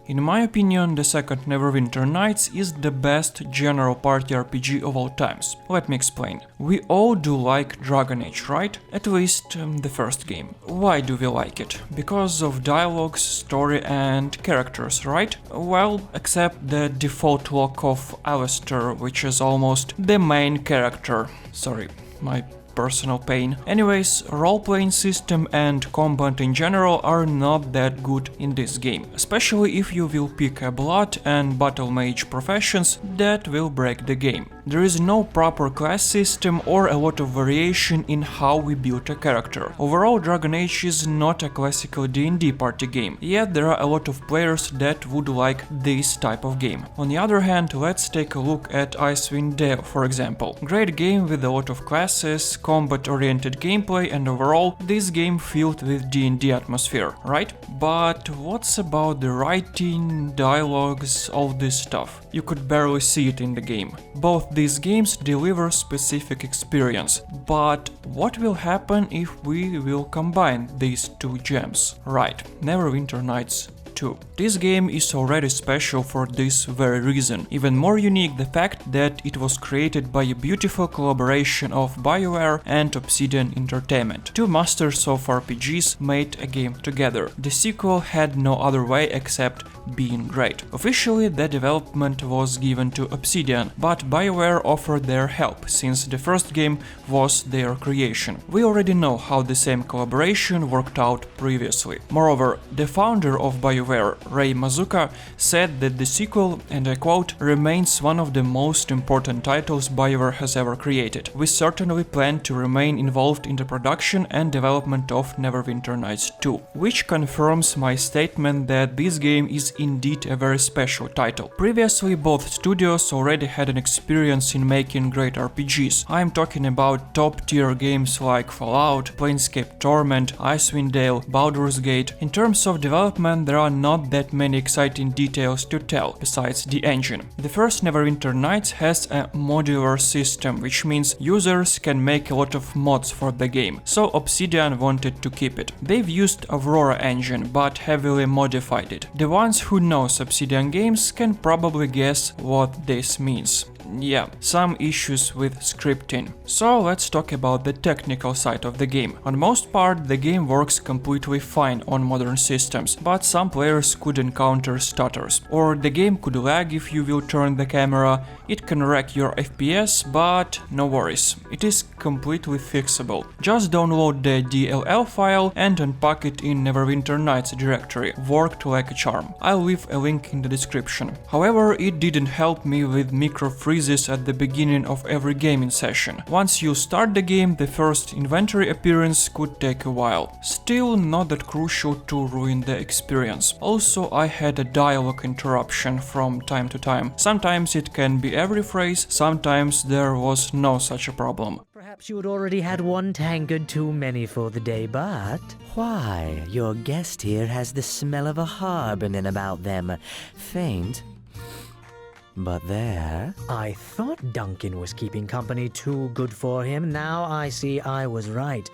In my opinion, the second Neverwinter Nights is the best general party RPG of all times. Let me explain. We all do like Dragon Age, right? At least the first game. Why do we like it? Because of dialogues, story and characters, right? Well, except the default look of Alistair, which is almost the main character. Sorry, my personal pain. Anyways, role-playing system and combat in general are not that good in this game, especially if you will pick a blood and battle mage professions that will break the game. There is no proper class system or a lot of variation in how we build a character. Overall, Dragon Age is not a classical D&D party game, yet there are a lot of players that would like this type of game. On the other hand, let's take a look at Icewind Dale, for example. Great game with a lot of classes, combat-oriented gameplay, and overall, this game filled with D&D atmosphere, right? But what's about the writing, dialogues, all this stuff? You could barely see it in the game. Both these games deliver specific experience, but what will happen if we will combine these two gems? Right, Neverwinter Nights 2. This game is already special for this very reason. Even more unique the fact that it was created by a beautiful collaboration of BioWare and Obsidian Entertainment. Two masters of RPGs made a game together. The sequel had no other way except being great. Officially, the development was given to Obsidian, but BioWare offered their help, since the first game was their creation. We already know how the same collaboration worked out previously. Moreover, the founder of BioWare, Ray Mazuka, said that the sequel, and I quote, remains one of the most important titles BioWare has ever created. We certainly plan to remain involved in the production and development of Neverwinter Nights 2, which confirms my statement that this game is indeed a very special title. Previously, both studios already had an experience in making great RPGs. I'm talking about top-tier games like Fallout, Planescape Torment, Icewind Dale, Baldur's Gate. In terms of development, there are not that many exciting details to tell, besides the engine. The first Neverwinter Nights has a modular system, which means users can make a lot of mods for the game, so Obsidian wanted to keep it. They've used Aurora engine, but heavily modified it. The ones who knows Obsidian games can probably guess what this means. Yeah, some issues with scripting. So let's talk about the technical side of the game. On most part, the game works completely fine on modern systems, but some players could encounter stutters, or the game could lag if you will turn the camera. It can wreck your FPS, but no worries, it is completely fixable. Just download the DLL file and unpack it in Neverwinter Nights directory. Worked like a charm. I'll leave a link in the description. However, it didn't help me with micro freezes at the beginning of every gaming session. Once you start the game, the first inventory appearance could take a while. Still not that crucial to ruin the experience. Also, I had a dialogue interruption from time to time. Sometimes it can be every phrase, sometimes there was no such a problem. Perhaps you had already had one tankard too many for the day, but... Why, your guest here has the smell of a harbinger about them. Faint, but there. I thought Duncan was keeping company too good for him. Now I see I was right.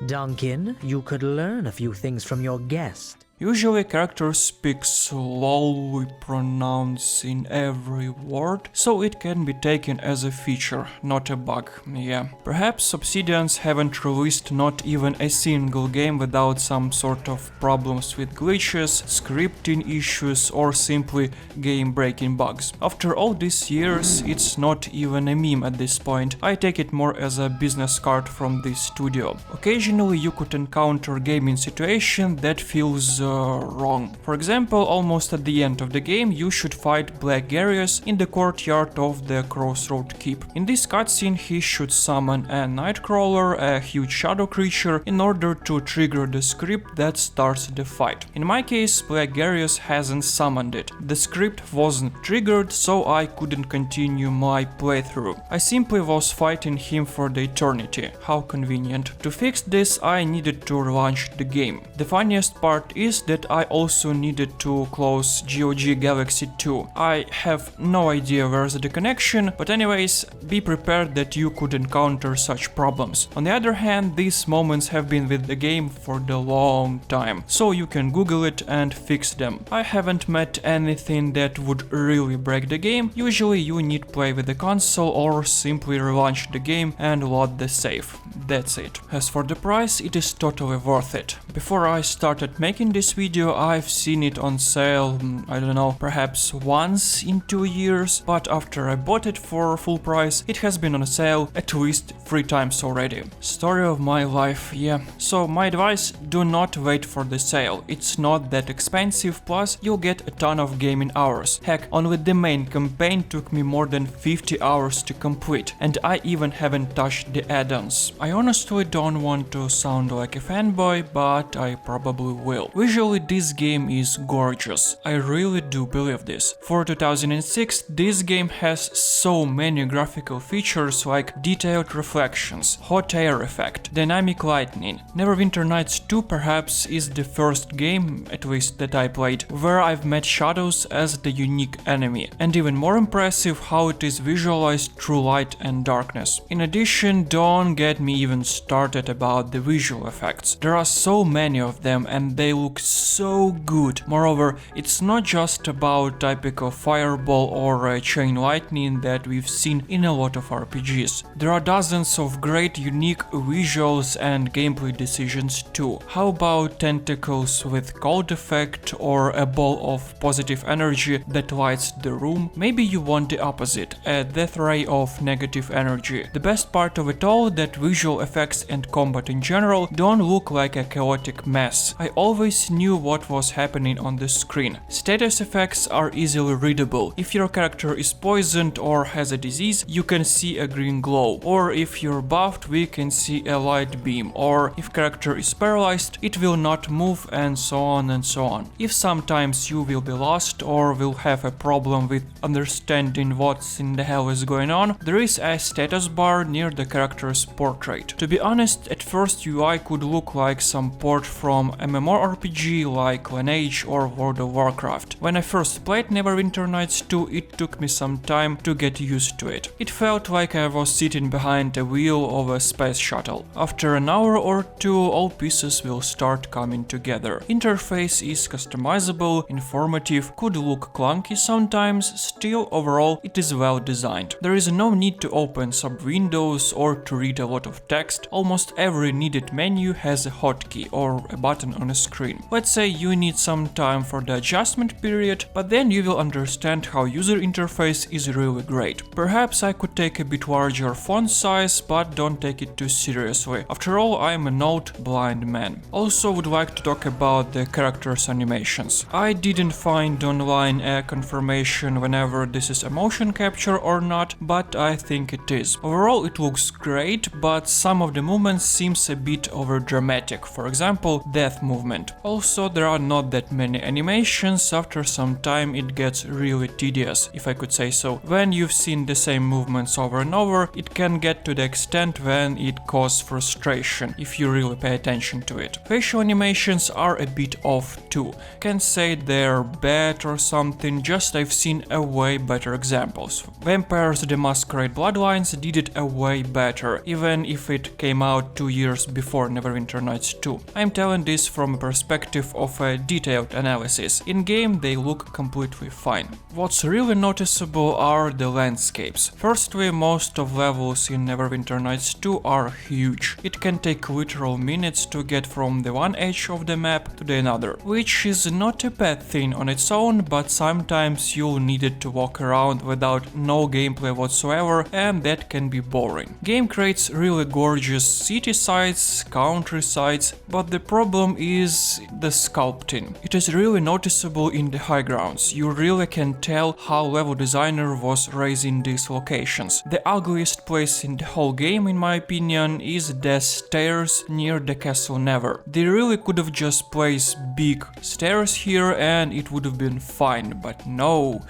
Duncan, you could learn a few things from your guest. Usually characters speak slowly, pronouncing every word, so it can be taken as a feature, not a bug, yeah. Perhaps Obsidians haven't released not even a single game without some sort of problems with glitches, scripting issues, or simply game-breaking bugs. After all these years, it's not even a meme at this point. I take it more as a business card from this studio. Occasionally you could encounter gaming situation that feels wrong. For example, almost at the end of the game you should fight Black Garius in the courtyard of the Crossroad Keep. In this cutscene he should summon a Nightcrawler, a huge shadow creature, in order to trigger the script that starts the fight. In my case, Black Garius hasn't summoned it. The script wasn't triggered, so I couldn't continue my playthrough. I simply was fighting him for the eternity. How convenient. To fix this, I needed to relaunch the game. The funniest part is noticed that I also needed to close GOG Galaxy 2. I have no idea where's the connection, but anyways, be prepared that you could encounter such problems. On the other hand, these moments have been with the game for the long time, so you can Google it and fix them. I haven't met anything that would really break the game. Usually you need play with the console or simply relaunch the game and load the save. That's it. As for the price, it is totally worth it. Before I started making this video, I've seen it on sale, I don't know, perhaps once in 2 years, but after I bought it for full price, it has been on sale at least 3 times already. Story of my life, yeah. So my advice, do not wait for the sale. It's not that expensive, plus you'll get a ton of gaming hours. Heck, only the main campaign took me more than 50 hours to complete, and I even haven't touched the add-ons. I honestly don't want to sound like a fanboy, but I probably will. Visually, this game is gorgeous. I really do believe this. For 2006, this game has so many graphical features like detailed reflections, hot air effect, dynamic lighting. Neverwinter Nights 2 perhaps is the first game, at least that I played, where I've met shadows as the unique enemy, and even more impressive how it is visualized through light and darkness. In addition, don't get me even started about the visual effects. There are so many of them and they look so good. Moreover, it's not just about typical fireball or chain lightning that we've seen in a lot of RPGs. There are dozens of great unique visuals and gameplay decisions too. How about tentacles with cold effect or a ball of positive energy that lights the room? Maybe you want the opposite, a death ray of negative energy. The best part of it all, that visual effects and combat in general don't look like a chaotic mess. I always knew what was happening on the screen. Status effects are easily readable. If your character is poisoned or has a disease, you can see a green glow, or if you're buffed, we can see a light beam, or if character is paralyzed, it will not move, and so on and so on. If sometimes you will be lost or will have a problem with understanding what in the hell is going on, there is a status bar near the character's portrait. To be honest, at first UI could look like some port from MMORPG like Lineage or World of Warcraft. When I first played Neverwinter Nights 2, it took me some time to get used to it. It felt like I was sitting behind a wheel of a space shuttle. After an hour or two, all pieces will start coming together. Interface is customizable, informative, could look clunky sometimes, still overall it is well designed. There is no need to open sub-windows or to read a lot of text. Almost every needed menu has a hotkey or a button on a screen. Let's say you need some time for the adjustment period, but then you will understand how user interface is really great. Perhaps I could take a bit larger font size, but don't take it too seriously. After all, I'm an old blind man. Also would like to talk about the characters' animations. I didn't find online a confirmation whenever this is a motion capture or not, but I think it is. Overall it looks great, but some of the movements seems a bit over dramatic, for example, death movement. Also, there are not that many animations. After some time it gets really tedious, if I could say so. When you've seen the same movements over and over, it can get to the extent when it causes frustration, if you really pay attention to it. Facial animations are a bit off too. Can't say they're bad or something, just I've seen a way better examples. Vampires the Masquerade Bloodlines did it a way better, even if it came out 2 years before Neverwinter Nights 2. I'm telling this from a perspective of a detailed analysis. In game they look completely fine. What's really noticeable are the landscapes. Firstly, most of levels in Neverwinter Nights 2 are huge. It can take literal minutes to get from the one edge of the map to the another, which is not a bad thing on its own, but sometimes you'll need it to walk around without no gameplay whatsoever, and that can be boring. Game creates really gorgeous city sites, countrysides, but the problem is the sculpting. It is really noticeable in the high grounds. You really can tell how level designer was raising these locations. The ugliest place in the whole game, in my opinion, is the stairs near the Castle Never. They really could have just placed big stairs here and it would have been fine, but no.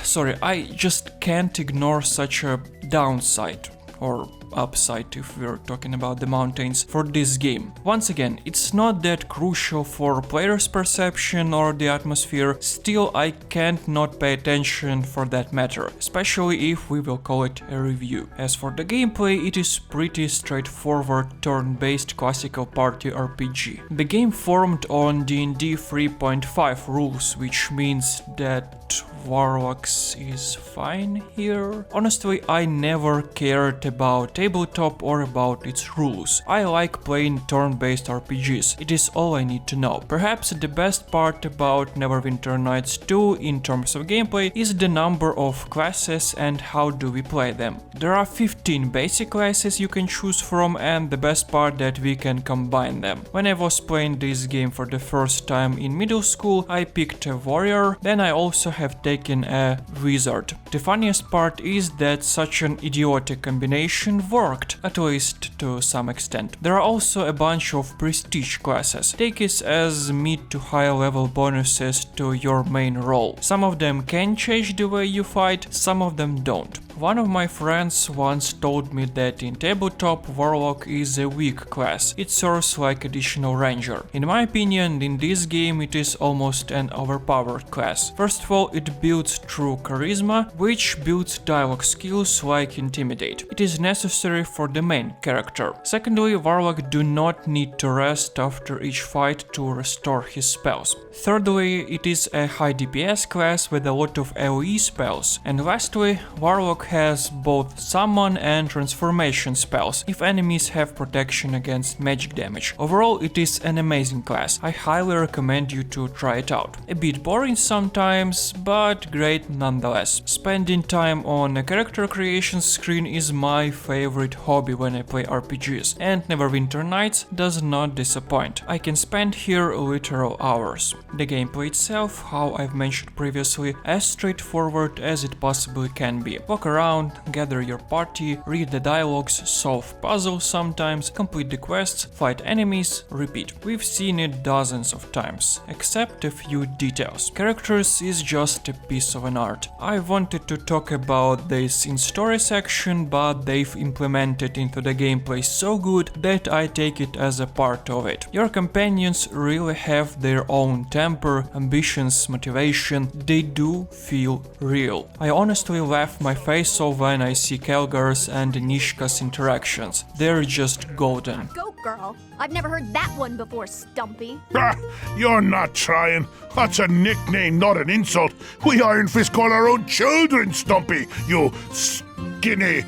Sorry, I just can't ignore such a downside. Or upside if we're talking about the mountains for this game. Once again, it's not that crucial for players' perception or the atmosphere, still I can't not pay attention for that matter, especially if we will call it a review. As for the gameplay, it is pretty straightforward turn-based classical party RPG. The game formed on D&D 3.5 rules, which means that Warlocks is fine here. Honestly, I never cared about tabletop or about its rules. I like playing turn-based RPGs, it is all I need to know. Perhaps the best part about Neverwinter Nights 2 in terms of gameplay is the number of classes and how do we play them. There are 15 basic classes you can choose from, and the best part that we can combine them. When I was playing this game for the first time in middle school, I picked a warrior, then I also have taken a wizard. The funniest part is that such an idiotic combination worked, at least to some extent. There are also a bunch of prestige classes. Take it as mid to high level bonuses to your main role. Some of them can change the way you fight, some of them don't. One of my friends once told me that in tabletop Warlock is a weak class, it serves like additional ranger. In my opinion, in this game it is almost an overpowered class. First of all, it builds through charisma, which builds dialogue skills like intimidate. It is necessary for the main character. Secondly, Warlock do not need to rest after each fight to restore his spells. Thirdly, it is a high DPS class with a lot of AoE spells. And lastly, Warlock has both summon and transformation spells if enemies have protection against magic damage. Overall, it is an amazing class. I highly recommend you to try it out. A bit boring sometimes, but great nonetheless. Spending time on a character creation screen is my favorite hobby when I play RPGs, and Neverwinter Nights does not disappoint. I can spend here literal hours. The gameplay itself, how I've mentioned previously, as straightforward as it possibly can be. Walk around, gather your party, read the dialogues, solve puzzles sometimes, complete the quests, fight enemies, repeat. We've seen it dozens of times, except a few details. Characters is just a piece of an art. I wanted to talk about this in story section, but they've implemented into the gameplay so good that I take it as a part of it. Your companions really have their own temper, ambitions, motivation, they do feel real. I honestly laugh my face off when I see Kelgar's and Nishka's interactions. They're just golden. Go girl! I've never heard that one before, Stumpy. Ah, you're not trying. That's a nickname, not an insult. We Iron Fist call our own children Stumpy, you skinny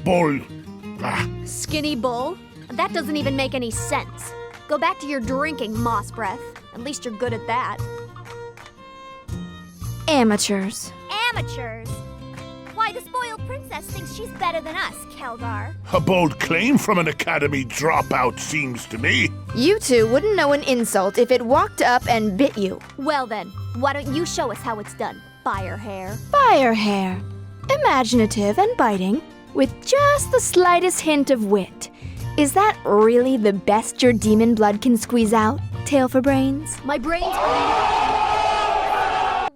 bull. Ah. Skinny bull? That doesn't even make any sense. Go back to your drinking, Moss Breath. At least you're good at that. Amateurs. Amateurs? Why, the spoiled princess thinks she's better than us, Kelgar. A bold claim from an academy dropout, seems to me. You two wouldn't know an insult if it walked up and bit you. Well then, why don't you show us how it's done, Firehair? Firehair. Imaginative and biting, with just the slightest hint of wit. Is that really the best your demon blood can squeeze out, Tail for Brains? My brain's...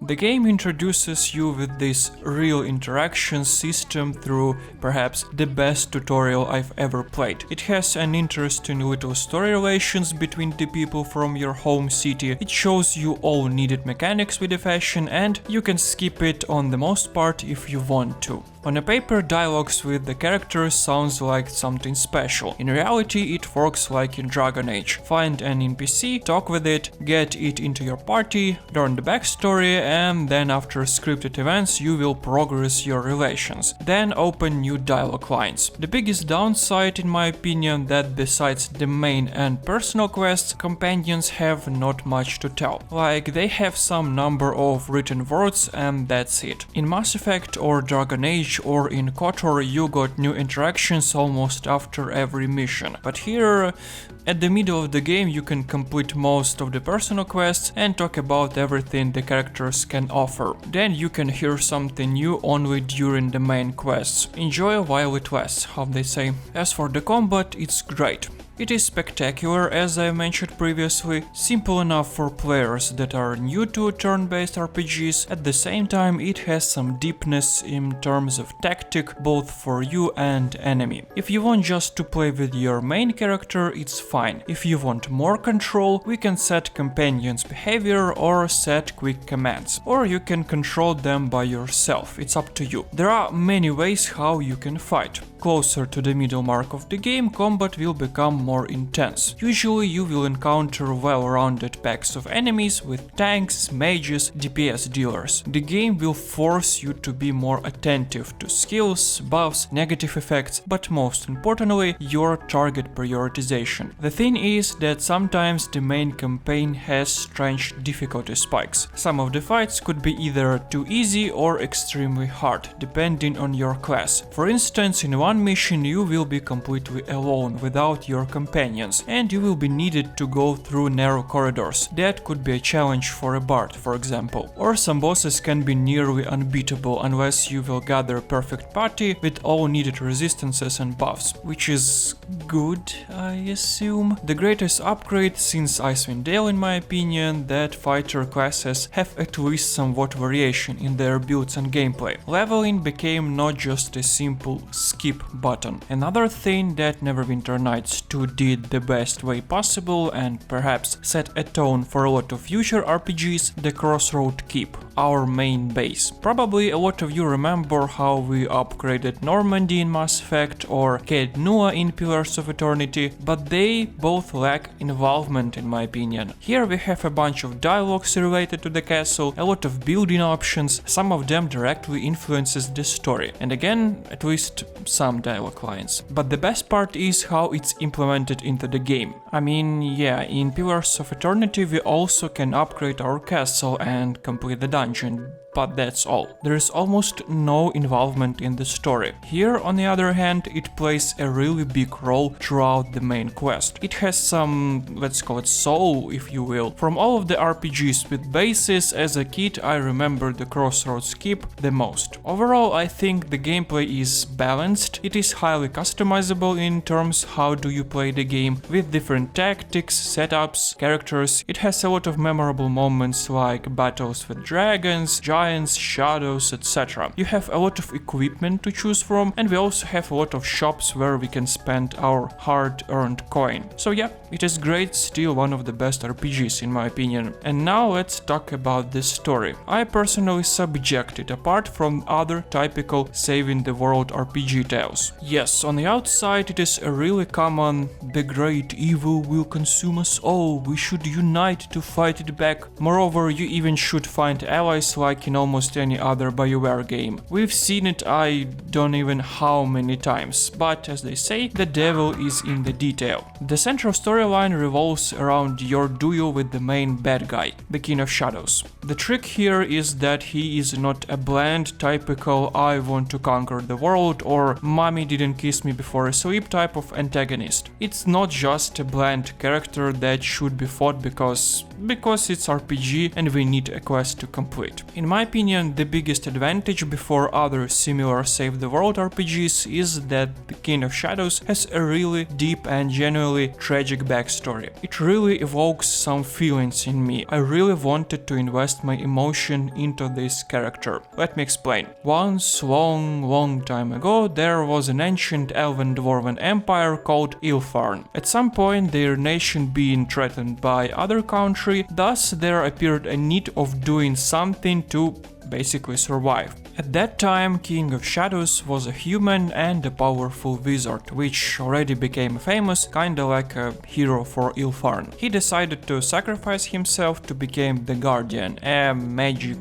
The game introduces you with this real interaction system through perhaps the best tutorial I've ever played. It has an interesting little story relations between the people from your home city. It shows you all needed mechanics with the fashion, and you can skip it on the most part if you want to. On a paper, dialogues with the characters sounds like something special. In reality, it works like in Dragon Age. Find an NPC, talk with it, get it into your party, learn the backstory, and then after scripted events you will progress your relations. Then open new dialogue lines. The biggest downside, in my opinion, that besides the main and personal quests, companions have not much to tell. Like, they have some number of written words and that's it. In Mass Effect or Dragon Age or in KOTOR you got new interactions almost after every mission. But here, at the middle of the game, you can complete most of the personal quests and talk about everything the characters can offer. Then you can hear something new only during the main quests. Enjoy while it lasts, how they say. As for the combat, it's great. It is spectacular, as I mentioned previously, simple enough for players that are new to turn-based RPGs. At the same time, it has some deepness in terms of tactic, both for you and enemy. If you want just to play with your main character, it's fine. If you want more control, we can set companions' behavior or set quick commands, or you can control them by yourself, it's up to you. There are many ways how you can fight. Closer to the middle mark of the game, combat will become more intense. Usually you will encounter well-rounded packs of enemies with tanks, mages, DPS dealers. The game will force you to be more attentive to skills, buffs, negative effects, but most importantly, your target prioritization. The thing is that sometimes the main campaign has strange difficulty spikes. Some of the fights could be either too easy or extremely hard, depending on your class. For instance, in one mission you will be completely alone without your companions, and you will be needed to go through narrow corridors. That could be a challenge for a bard, for example. Or some bosses can be nearly unbeatable unless you will gather a perfect party with all needed resistances and buffs, which is good, I assume. The greatest upgrade since Icewind Dale, in my opinion, that fighter classes have at least somewhat variation in their builds and gameplay. Leveling became not just a simple skip button. Another thing that Neverwinter Nights 2 did the best way possible and perhaps set a tone for a lot of future RPGs, the Crossroad Keep, our main base. Probably a lot of you remember how we upgraded Normandy in Mass Effect or Caed Nua in Pillars of Eternity, but they both lack involvement in my opinion. Here we have a bunch of dialogues related to the castle, a lot of building options, some of them directly influences the story, and again, at least some dialogue lines. But the best part is how it's implemented into the game. I mean, yeah, in Pillars of Eternity we also can upgrade our castle and complete the dungeon, but that's all. There is almost no involvement in the story. Here, on the other hand, it plays a really big role throughout the main quest. It has some, let's call it soul, if you will. From all of the RPGs with bases, as a kid I remember the Crossroads Keep the most. Overall, I think the gameplay is balanced. It is highly customizable in terms how do you play the game, with different tactics, setups, characters. It has a lot of memorable moments like battles with dragons, giants, shadows, etc. You have a lot of equipment to choose from, and we also have a lot of shops where we can spend our hard-earned coin. So yeah, it is great, still one of the best RPGs in my opinion. And now let's talk about the story. I personally subject it apart from other typical saving the world RPG tales. Yes, on the outside it is a really common, the great evil will consume us all, we should unite to fight it back. Moreover, you even should find allies like in almost any other BioWare game. We've seen it I don't even how many times, but as they say, the devil is in the detail. The central storyline revolves around your duel with the main bad guy, the King of Shadows. The trick here is that he is not a bland, typical I want to conquer the world or mommy didn't kiss me before I sleep type of antagonist. It's not just a bland character that should be fought because it's RPG and we need a quest to complete. In my opinion, the biggest advantage before other similar Save the World RPGs is that the King of Shadows has a really deep and genuinely tragic backstory. It really evokes some feelings in me. I really wanted to invest my emotion into this character. Let me explain. Once, long time ago, there was an ancient elven dwarven empire called Ilfarn. At some point, their nation being threatened by other country, thus there appeared a need of doing something to basically survive. At that time, King of Shadows was a human and a powerful wizard, which already became famous, kinda like a hero for Ilfarn. He decided to sacrifice himself to become the Guardian, a magic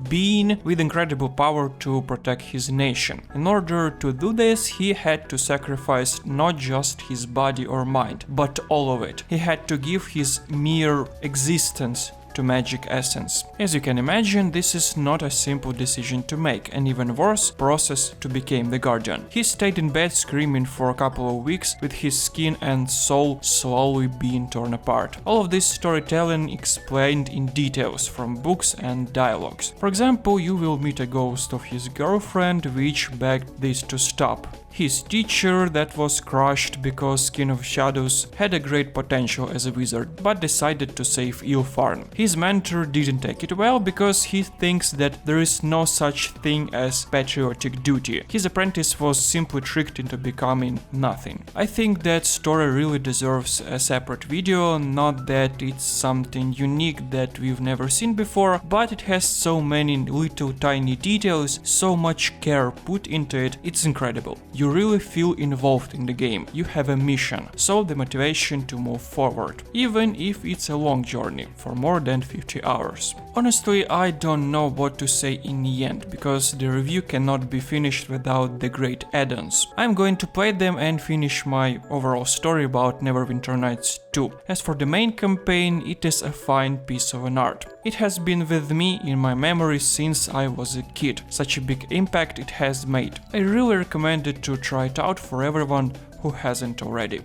being with incredible power to protect his nation. In order to do this, he had to sacrifice not just his body or mind, but all of it. He had to give his mere existence to magic essence. As you can imagine, this is not a simple decision to make, and even worse, process to become the Guardian. He stayed in bed screaming for a couple of weeks, with his skin and soul slowly being torn apart. All of this storytelling explained in details from books and dialogues. For example, you will meet a ghost of his girlfriend, which begged this to stop. his teacher that was crushed because King of Shadows had a great potential as a wizard, but decided to save Ylfarn. His mentor didn't take it well because he thinks that there is no such thing as patriotic duty. His apprentice was simply tricked into becoming nothing. I think that story really deserves a separate video, not that it's something unique that we've never seen before, but it has so many little tiny details, so much care put into it, it's incredible. You really feel involved in the game, you have a mission, so the motivation to move forward, even if it's a long journey, for more than 50 hours. Honestly, I don't know what to say in the end, because the review cannot be finished without the great add-ons. I'm going to play them and finish my overall story about Neverwinter Nights 2. As for the main campaign, it is a fine piece of an art. It has been with me in my memory since I was a kid, such a big impact it has made. I really recommend it to try it out for everyone who hasn't already.